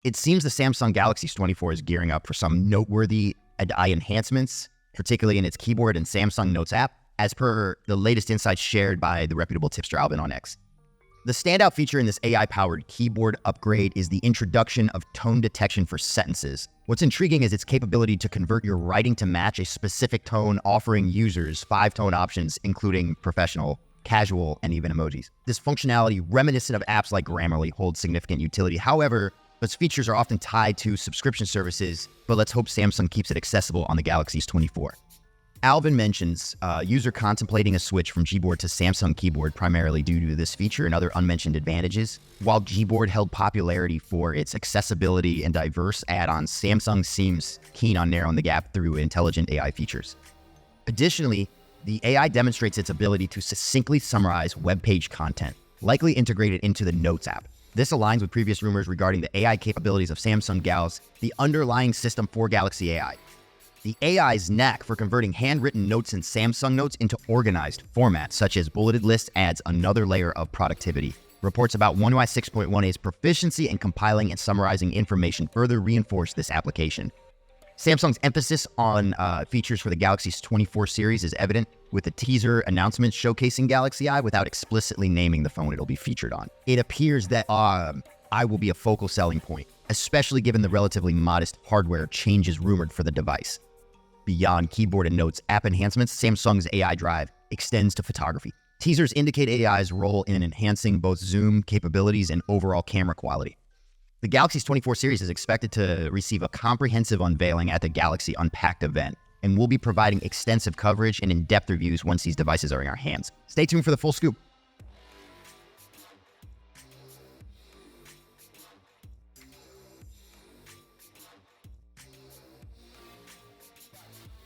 It seems the Samsung Galaxy S24 is gearing up for some noteworthy AI enhancements, particularly in its keyboard and Samsung Notes app, as per the latest insights shared by the reputable tipster Alvin on X. The standout feature in this AI-powered keyboard upgrade is the introduction of tone detection for sentences. What's intriguing is its capability to convert your writing to match a specific tone, offering users 5 tone options, including professional, casual, and even emojis. This functionality, reminiscent of apps like Grammarly, holds significant utility. However, those features are often tied to subscription services, but let's hope Samsung keeps it accessible on the Galaxy S24. Alvin mentions user contemplating a switch from Gboard to Samsung keyboard primarily due to this feature and other unmentioned advantages. While Gboard held popularity for its accessibility and diverse add-ons, Samsung seems keen on narrowing the gap through intelligent AI features. Additionally, the AI demonstrates its ability to succinctly summarize web page content, likely integrated into the Notes app. This aligns with previous rumors regarding the AI capabilities of Samsung Gals, the underlying system for Galaxy AI. The AI's knack for converting handwritten notes in Samsung Notes into organized formats, such as bulleted lists, adds another layer of productivity. Reports about One UI 6.1a's proficiency in compiling and summarizing information further reinforce this application. Samsung's emphasis on features for the Galaxy S24 series is evident, with a teaser announcement showcasing Galaxy I without explicitly naming the phone it'll be featured on. It appears that I will be a focal selling point, especially given the relatively modest hardware changes rumored for the device. Beyond keyboard and notes app enhancements, Samsung's AI drive extends to photography. Teasers indicate AI's role in enhancing both zoom capabilities and overall camera quality. The Galaxy S24 series is expected to receive a comprehensive unveiling at the Galaxy Unpacked event, and we'll be providing extensive coverage and in-depth reviews once these devices are in our hands. Stay tuned for the full scoop.